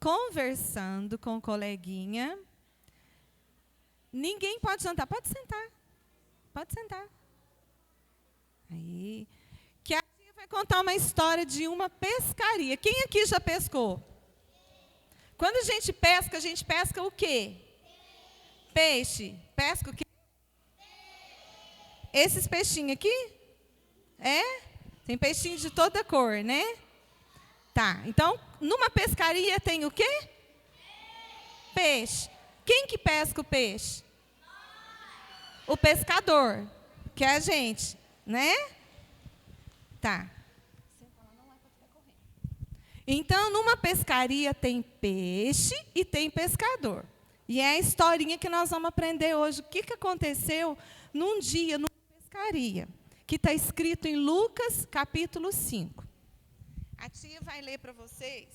conversando com o coleguinha. Ninguém pode jantar. Pode sentar. Pode sentar. Aí, que a tia vai contar uma história de uma pescaria. Quem aqui já pescou? Quando a gente pesca o quê? Peixe. Pesca o quê? Esses peixinhos aqui? É? Tem peixinho de toda cor, né? Tá. Então, numa pescaria tem o quê? Peixe. Quem que pesca o peixe? O pescador, que é a gente, né? Tá. Então, numa pescaria tem peixe e tem pescador. E é a historinha que nós vamos aprender hoje. O que aconteceu num dia, numa pescaria, que está escrito em Lucas, capítulo 5. A tia vai ler para vocês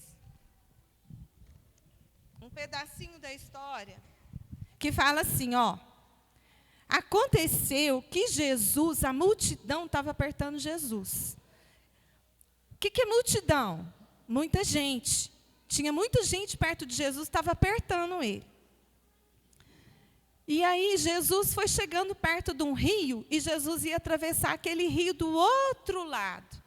um pedacinho da história que fala assim, ó. Aconteceu que Jesus, a multidão estava apertando Jesus. O que é multidão? Muita gente. Tinha muita gente perto de Jesus, estava apertando ele. E aí Jesus foi chegando perto de um rio e Jesus ia atravessar aquele rio do outro lado.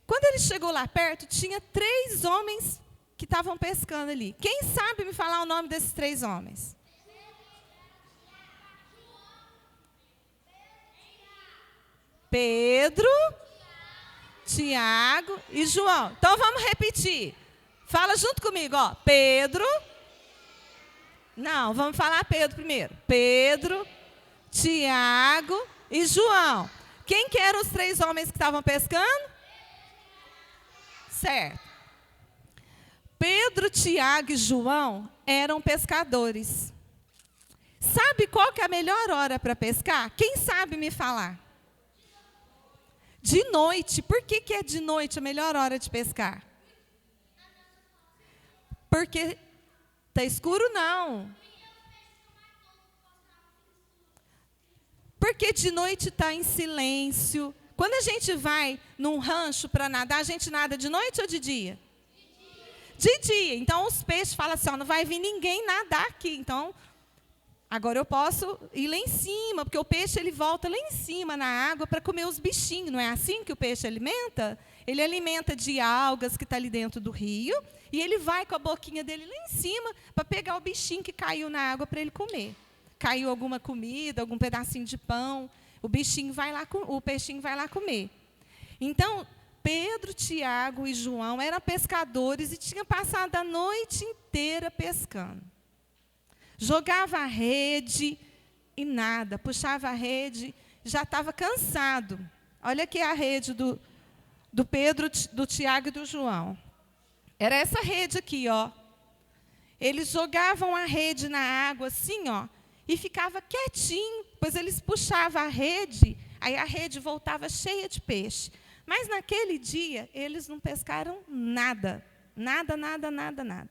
Quando ele chegou lá perto, tinha 3 homens que estavam pescando ali. Quem sabe me falar o nome desses 3 homens? Pedro, Tiago e João. Então vamos repetir. Fala junto comigo, ó. Pedro. Não, vamos falar Pedro primeiro. Pedro, Tiago e João. Quem que eram os 3 homens que estavam pescando? Certo. Pedro, Tiago e João eram pescadores. Sabe qual que é a melhor hora para pescar? Quem sabe me falar? De noite. Por que é de noite a melhor hora de pescar? Porque está escuro, não. Porque de noite está em silêncio. Quando a gente vai num rancho para nadar, a gente nada de noite ou de dia? De dia. Então, os peixes falam assim, ó, não vai vir ninguém nadar aqui. Então, agora eu posso ir lá em cima, porque o peixe ele volta lá em cima na água para comer os bichinhos. Não é assim que o peixe alimenta? Ele alimenta de algas que está ali dentro do rio, e ele vai com a boquinha dele lá em cima para pegar o bichinho que caiu na água para ele comer. Caiu alguma comida, algum pedacinho de pão, o peixinho vai lá comer. Então, Pedro, Tiago e João eram pescadores e tinham passado a noite inteira pescando. Jogava a rede e nada, puxava a rede, já estava cansado. Olha aqui a rede do Pedro, do Tiago e do João. Era essa rede aqui, ó. Eles jogavam a rede na água assim, ó, e ficava quietinho, pois eles puxavam a rede, aí a rede voltava cheia de peixe. Mas naquele dia, eles não pescaram nada. Nada, nada, nada, nada.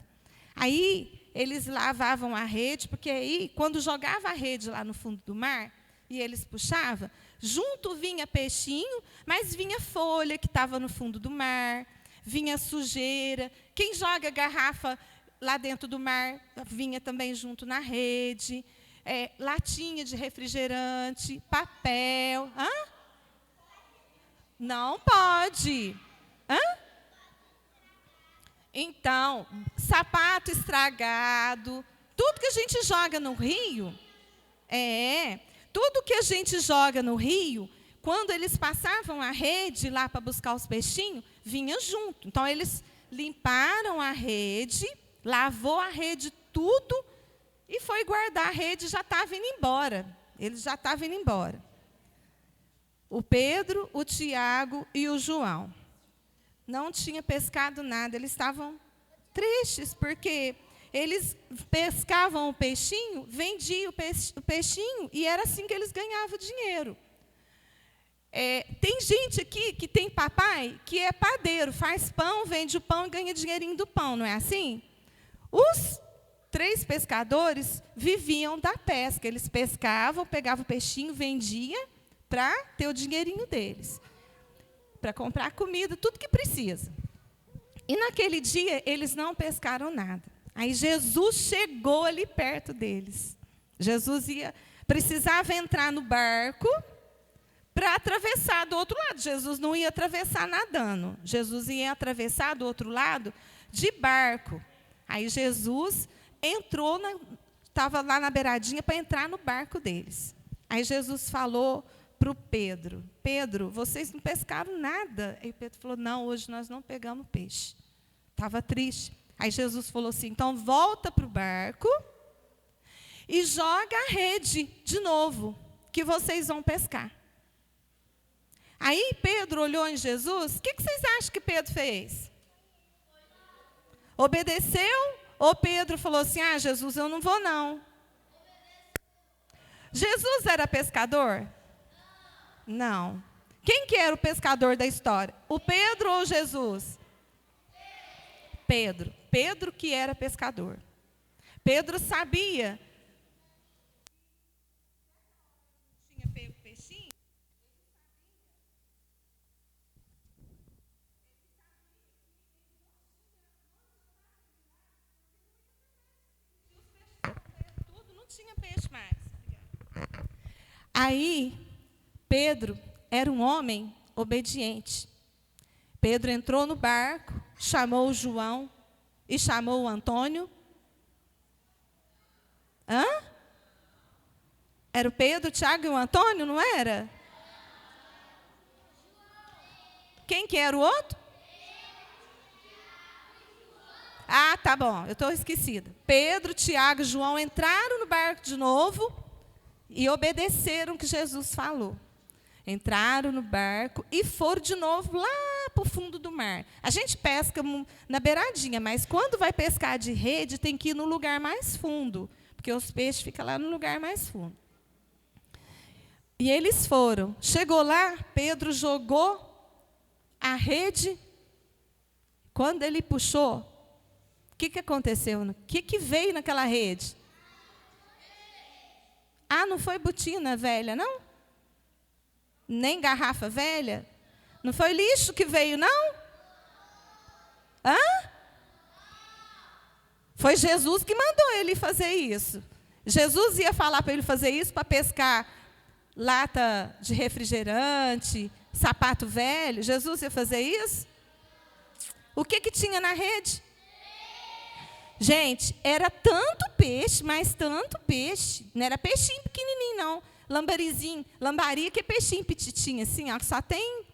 Aí, eles lavavam a rede, porque aí, quando jogava a rede lá no fundo do mar, e eles puxavam, junto vinha peixinho, mas vinha folha que estava no fundo do mar, vinha sujeira. Quem joga garrafa lá dentro do mar, vinha também junto na rede. Latinha de refrigerante, papel. Hã? Não pode. Hã? Então, sapato estragado, tudo que a gente joga no rio, tudo que a gente joga no rio, quando eles passavam a rede lá para buscar os peixinhos, vinha junto. Então, eles limparam a rede, lavou a rede tudo e foi guardar a rede, já estava indo embora. Eles já estavam indo embora. O Pedro, o Tiago e o João. Não tinha pescado nada, eles estavam tristes, porque eles pescavam o peixinho, vendiam o peixinho, e era assim que eles ganhavam dinheiro. Tem gente aqui que tem papai que é padeiro, faz pão, vende o pão e ganha dinheirinho do pão, não é assim? Os 3 pescadores viviam da pesca, eles pescavam, pegavam o peixinho, vendiam para ter o dinheirinho deles, para comprar comida, tudo que precisa. E naquele dia, eles não pescaram nada. Aí Jesus chegou ali perto deles. Jesus precisava entrar no barco para atravessar do outro lado. Jesus não ia atravessar nadando. Jesus ia atravessar do outro lado de barco. Aí Jesus entrou, estava lá na beiradinha para entrar no barco deles. Aí Jesus falou para o Pedro: Pedro, vocês não pescaram nada. Aí Pedro falou: não, hoje nós não pegamos peixe. Estava triste. Aí Jesus falou assim: então volta para o barco e joga a rede de novo, que vocês vão pescar. Aí Pedro olhou em Jesus. O que vocês acham que Pedro fez? Obedeceu? Ou Pedro falou assim: ah, Jesus, eu não vou não. Jesus era pescador? Não. Quem que era o pescador da história? O Pedro ou Jesus? Pedro. Pedro que era pescador. Pedro sabia. Tinha pego peixinho. Tudo, não tinha peixe mais. Aí, Pedro era um homem obediente. Pedro entrou no barco, chamou o João e chamou o Antônio. Hã? Era o Pedro, o Tiago e o Antônio, não era? Quem que era o outro? Ah, tá bom, eu estou esquecida. Pedro, Tiago e João entraram no barco de novo e obedeceram o que Jesus falou. Entraram no barco e foram de novo lá para o fundo do mar. A gente pesca na beiradinha, mas quando vai pescar de rede, tem que ir no lugar mais fundo, porque os peixes ficam lá no lugar mais fundo. E eles foram. Chegou lá, Pedro jogou a rede. Quando ele puxou, o que aconteceu? O que veio naquela rede? Ah, não foi botina velha, não? Nem garrafa velha? Não foi lixo que veio, não? Hã? Foi Jesus que mandou ele fazer isso. Jesus ia falar para ele fazer isso para pescar lata de refrigerante, sapato velho. Jesus ia fazer isso? O que tinha na rede? Gente, era tanto peixe, mas tanto peixe. Não era peixinho pequenininho, não. Lambarizinho, lambaria que é peixinho petitinho, assim, ó, que só tem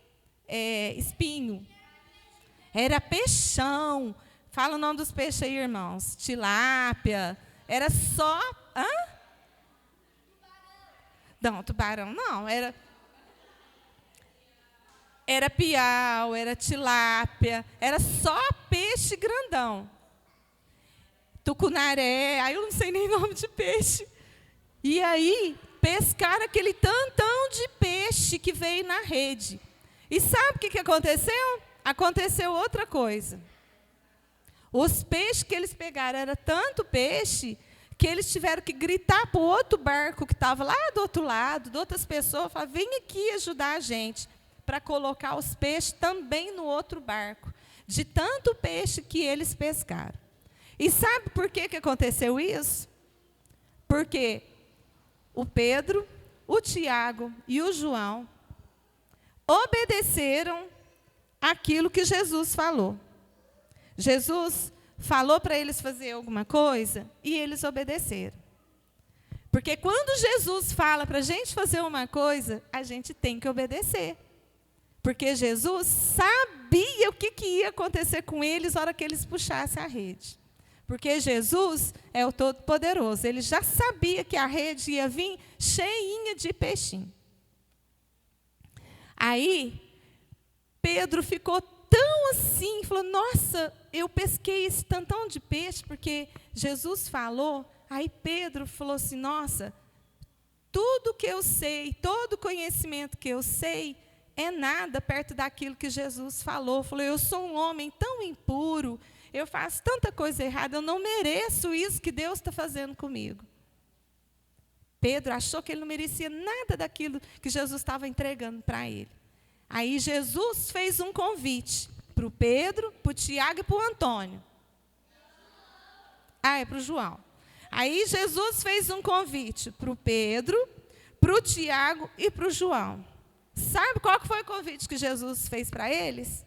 espinho. Era peixão. Fala o nome dos peixes aí, irmãos. Tilápia. Era só... Hã? Não, tubarão não. Era piau, era tilápia. Era só peixe grandão. Tucunaré. Aí eu não sei nem nome de peixe. E aí, pescaram aquele tantão de peixe que veio na rede. E sabe o que aconteceu? Aconteceu outra coisa. Os peixes que eles pegaram era tanto peixe que eles tiveram que gritar para o outro barco que estava lá do outro lado, de outras pessoas, falar: vem aqui ajudar a gente, para colocar os peixes também no outro barco, de tanto peixe que eles pescaram. E sabe por que aconteceu isso? Porque o Pedro, o Tiago e o João obedeceram aquilo que Jesus falou. Jesus falou para eles fazer alguma coisa e eles obedeceram. Porque quando Jesus fala para a gente fazer uma coisa, a gente tem que obedecer. Porque Jesus sabia o que ia acontecer com eles na hora que eles puxassem a rede. Porque Jesus é o Todo-Poderoso. Ele já sabia que a rede ia vir cheinha de peixinho. Aí, Pedro ficou tão assim, falou: nossa, eu pesquei esse tantão de peixe, porque Jesus falou. Aí Pedro falou assim: nossa, tudo que eu sei, todo conhecimento que eu sei, é nada perto daquilo que Jesus falou. Falou: eu sou um homem tão impuro, eu faço tanta coisa errada, eu não mereço isso que Deus está fazendo comigo. Pedro achou que ele não merecia nada daquilo que Jesus estava entregando para ele. Aí Jesus fez um convite. Para o Pedro, para o Tiago e para o Antônio. É para o João. Aí Jesus fez um convite para o Pedro, para o Tiago e para o João. Sabe qual que foi o convite que Jesus fez para eles?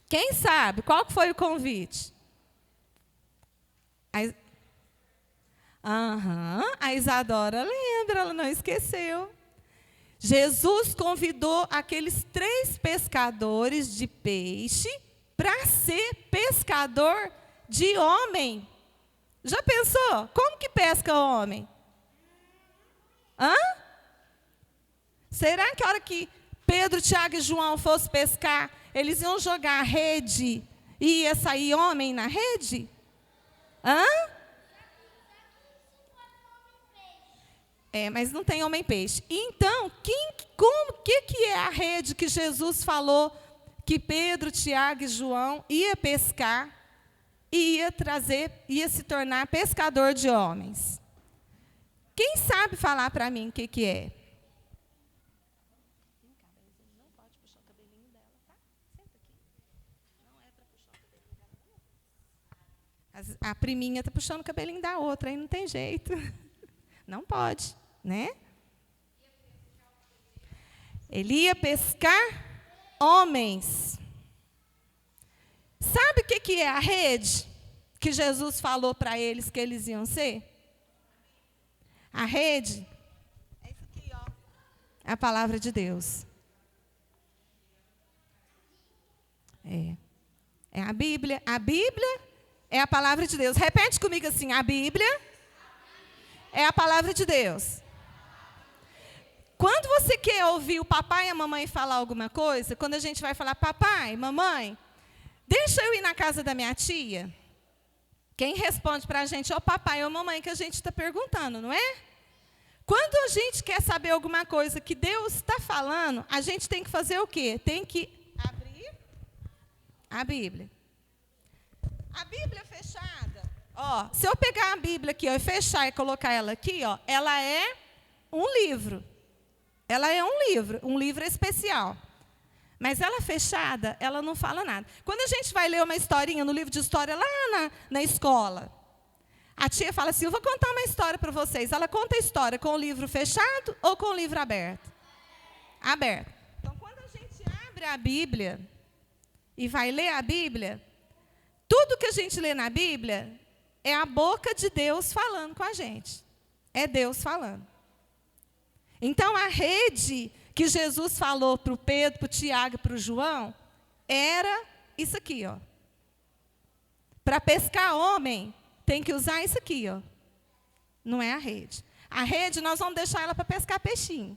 Quem sabe? Qual que foi o convite? A Isadora lembra, ela não esqueceu. Jesus convidou aqueles 3 pescadores de peixe para ser pescador de homem. Já pensou? Como que pesca homem? Será que a hora que Pedro, Tiago e João fossem pescar, eles iam jogar a rede e ia sair homem na rede? Mas não tem homem-peixe. Então, que é a rede que Jesus falou que Pedro, Tiago e João ia pescar e ia se tornar pescador de homens? Quem sabe falar para mim o que é? A priminha está puxando o cabelinho da outra, aí não tem jeito. Não pode, né? Ele ia pescar homens. Sabe o que é a rede que Jesus falou para eles que eles iam ser? A rede é isso aqui, ó. É a palavra de Deus. É a Bíblia. A Bíblia é a palavra de Deus. Repete comigo assim: a Bíblia é a palavra de Deus. Quando você quer ouvir o papai e a mamãe falar alguma coisa, quando a gente vai falar, papai, mamãe, deixa eu ir na casa da minha tia, quem responde para a gente é o papai ou a mamãe que a gente está perguntando, não é? Quando a gente quer saber alguma coisa que Deus está falando, a gente tem que fazer o quê? Tem que abrir a Bíblia. A Bíblia fechada, se eu pegar a Bíblia aqui, e fechar e colocar ela aqui, ela é um livro. Ela é um livro especial. Mas ela fechada, ela não fala nada. Quando a gente vai ler uma historinha no livro de história lá na escola, a tia fala assim, eu vou contar uma história para vocês. Ela conta a história com o livro fechado ou com o livro aberto? Aberto. Então, quando a gente abre a Bíblia e vai ler a Bíblia, tudo que a gente lê na Bíblia é a boca de Deus falando com a gente. É Deus falando. Então, a rede que Jesus falou para o Pedro, para o Tiago e para o João, era isso aqui, Para pescar homem, tem que usar isso aqui, Não é a rede. A rede, nós vamos deixar ela para pescar peixinho.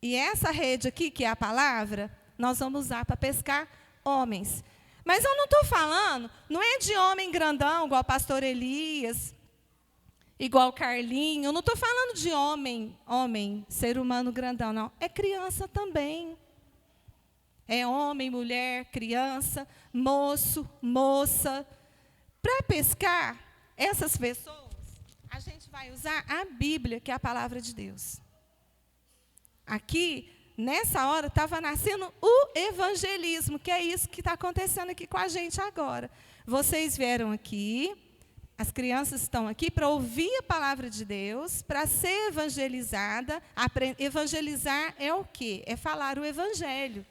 E essa rede aqui, que é a palavra, nós vamos usar para pescar homens. Mas eu não estou falando, não é de homem grandão, igual o pastor Elias, igual o Carlinho. Eu não estou falando de homem, ser humano grandão, não. É criança também. É homem, mulher, criança, moço, moça. Para pescar essas pessoas, a gente vai usar a Bíblia, que é a palavra de Deus. Aqui, nessa hora, estava nascendo o evangelismo, que é isso que está acontecendo aqui com a gente agora. Vocês vieram aqui, as crianças estão aqui para ouvir a palavra de Deus, para ser evangelizada. Evangelizar é o quê? É falar o evangelho.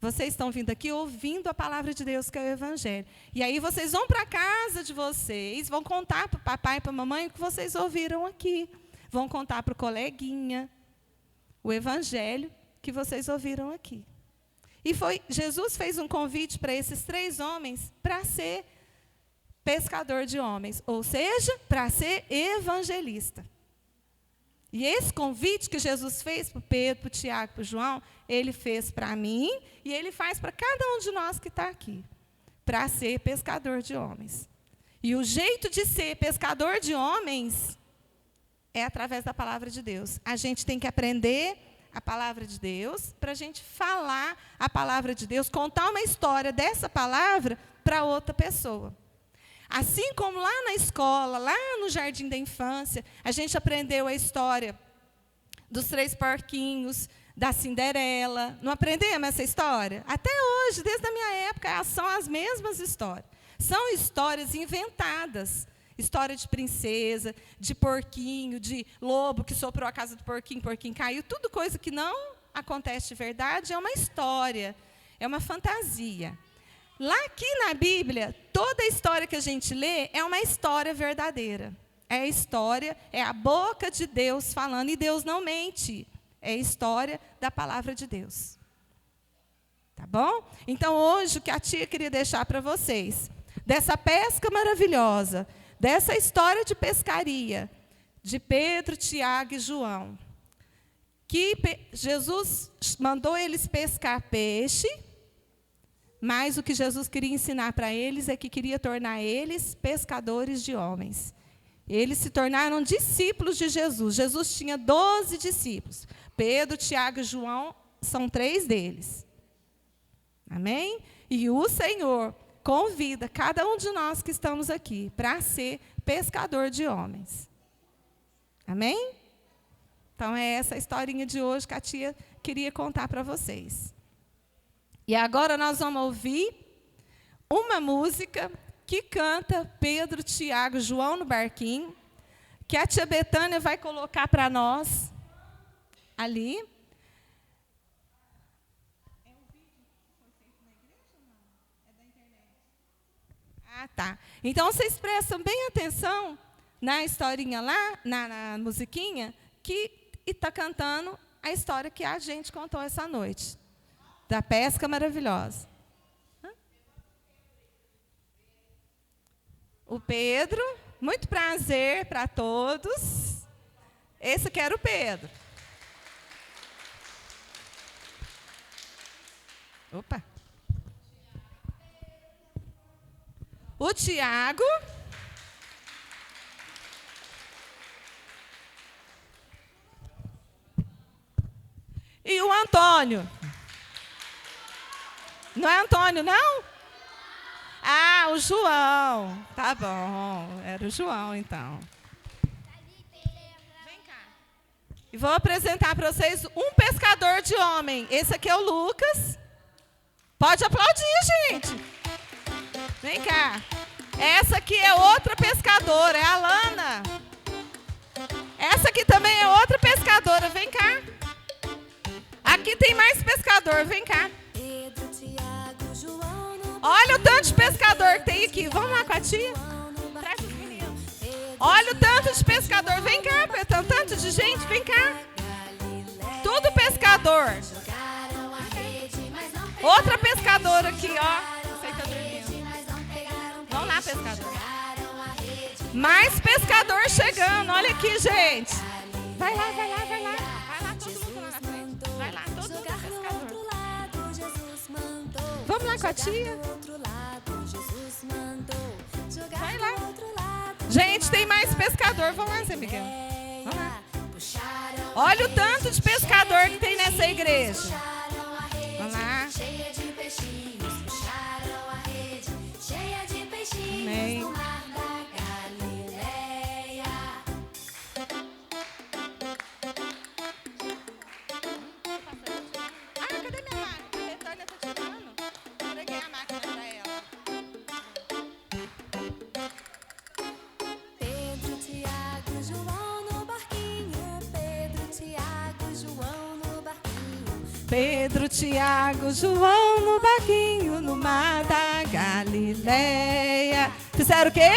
Vocês estão vindo aqui ouvindo a palavra de Deus, que é o evangelho. E aí vocês vão para a casa de vocês, vão contar para o papai e para a mamãe o que vocês ouviram aqui. Vão contar para o coleguinha o evangelho que vocês ouviram aqui. E Jesus fez um convite para esses 3 homens para ser pescador de homens, ou seja, para ser evangelista. E esse convite que Jesus fez para o Pedro, para o Tiago, para o João, ele fez para mim e ele faz para cada um de nós que está aqui, para ser pescador de homens. E o jeito de ser pescador de homens é através da palavra de Deus. A gente tem que aprender a palavra de Deus para a gente falar a palavra de Deus, contar uma história dessa palavra para outra pessoa. Assim como lá na escola, lá no jardim da infância, a gente aprendeu a história dos 3 porquinhos, da Cinderela. Não aprendemos essa história? Até hoje, desde a minha época, são as mesmas histórias. São histórias inventadas. História de princesa, de porquinho, de lobo que soprou a casa do porquinho, porquinho caiu. Tudo coisa que não acontece de verdade, é uma história, é uma fantasia. Lá aqui na Bíblia, toda a história que a gente lê é uma história verdadeira. É a história, é a boca de Deus falando, e Deus não mente. É a história da palavra de Deus. Tá bom? Então, hoje, o que a tia queria deixar para vocês, dessa pesca maravilhosa, dessa história de pescaria, de Pedro, Tiago e João, que Jesus mandou eles pescar peixe, mas o que Jesus queria ensinar para eles é que queria tornar eles pescadores de homens. Eles se tornaram discípulos de Jesus. Jesus tinha 12 discípulos. Pedro, Tiago e João são 3 deles. Amém? E o Senhor convida cada um de nós que estamos aqui para ser pescador de homens. Amém? Então, é essa a historinha de hoje que a tia queria contar para vocês. E agora nós vamos ouvir uma música que canta Pedro, Tiago, João no barquinho, que a tia Betânia vai colocar para nós ali. É um vídeo que foi feito na igreja ou não? É da internet? Ah, tá. Então, vocês prestam bem atenção na historinha lá, na musiquinha, que está cantando a história que a gente contou essa noite, da pesca maravilhosa. O Pedro, muito prazer para todos. Esse aqui era o Pedro. Opa. O Tiago. E o Antônio. Não é Antônio, não? Ah, o João. Tá bom, era o João, então. Vem cá. E vou apresentar para vocês um pescador de homem. Esse aqui é o Lucas. Pode aplaudir, gente. Vem cá. Essa aqui é outra pescadora, é a Lana. Essa aqui também é outra pescadora. Vem cá. Aqui tem mais pescador. Vem cá. Olha o tanto de pescador que tem aqui. Vamos lá com a tia? Traz os meninos. Olha o tanto de pescador. Vem cá, tanto de gente. Vem cá. Tudo pescador. Outra pescadora aqui, ó. Não sei se tá dormindo. Vamos lá, pescador. Mais pescador chegando. Olha aqui, gente. Vai lá, vai lá, vai lá. Vai lá, todo mundo lá na frente. Vai lá, todo mundo pescador. Vamos lá com a tia? Vai lá. Gente, tem mais pescador. Vamos lá, Zé Miguel. Vamos lá. Olha o tanto de pescador que tem nessa igreja. Vamos lá. Amém. Cadê minha máquina? A Betânia tá tirando. Entreguei a máquina para ela. Pedro, Tiago, João no barquinho. Pedro, Tiago, João no barquinho. Pedro, Tiago, João no barquinho, no mar da Galileia. Fizeram o quê?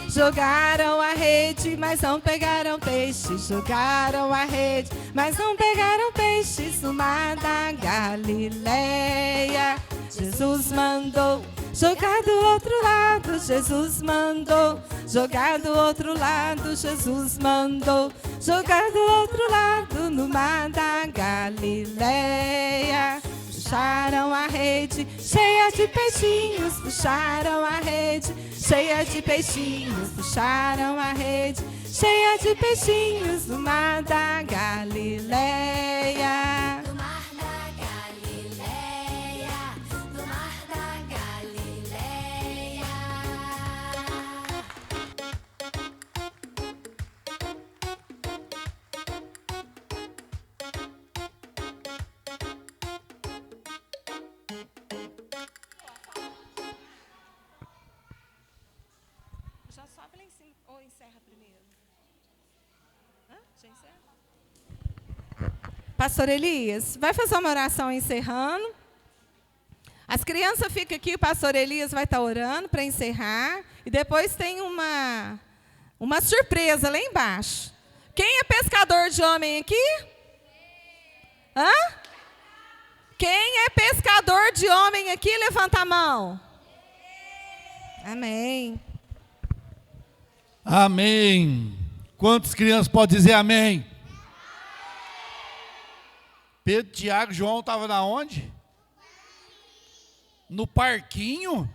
Jogaram a rede, mas não pegaram peixe. Jogaram a rede, mas não pegaram peixes no mar da Galileia. Jesus mandou jogar do outro lado. Jesus mandou jogar do outro lado. Jesus mandou jogar do outro lado no mar da Galileia. Puxaram a rede cheia de peixinhos. Puxaram a rede cheia de peixinhos. Puxaram a rede cheia de peixinhos no mar da Galileia. No mar da Galileia. No mar da Galileia. encerra primeiro? Já encerra? Pastor Elias, vai fazer uma oração encerrando. As crianças ficam aqui, o pastor Elias vai estar orando para encerrar. E depois tem uma surpresa lá embaixo. Quem é pescador de homem aqui? Hã? Quem é pescador de homem aqui, levanta a mão. Amém. Amém. Quantas crianças podem dizer amém? Pedro, Tiago e João estavam na onde? No parquinho?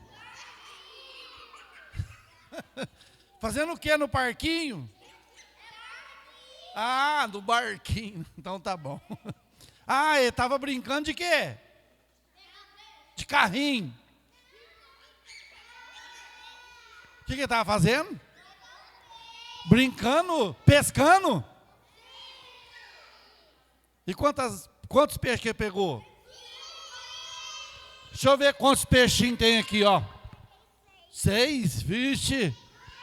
Fazendo o que no parquinho? Ah, no barquinho. Então tá bom. Ah, ele estava brincando de quê? De carrinho. O que ele estava fazendo? Brincando? Pescando? E quantos peixes que ele pegou? Deixa eu ver quantos peixinhos tem aqui, ó. 6, vixe.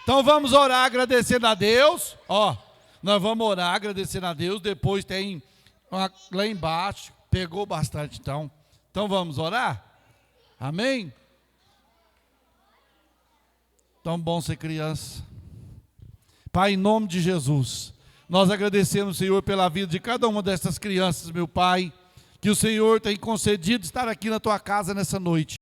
Então vamos orar agradecendo a Deus. Ó, nós vamos orar agradecendo a Deus. Depois tem lá embaixo. Pegou bastante, então. Então vamos orar? Amém? Tão bom ser criança. Pai, em nome de Jesus, nós agradecemos, Senhor, pela vida de cada uma dessas crianças, meu Pai, que o Senhor tem concedido estar aqui na tua casa nessa noite.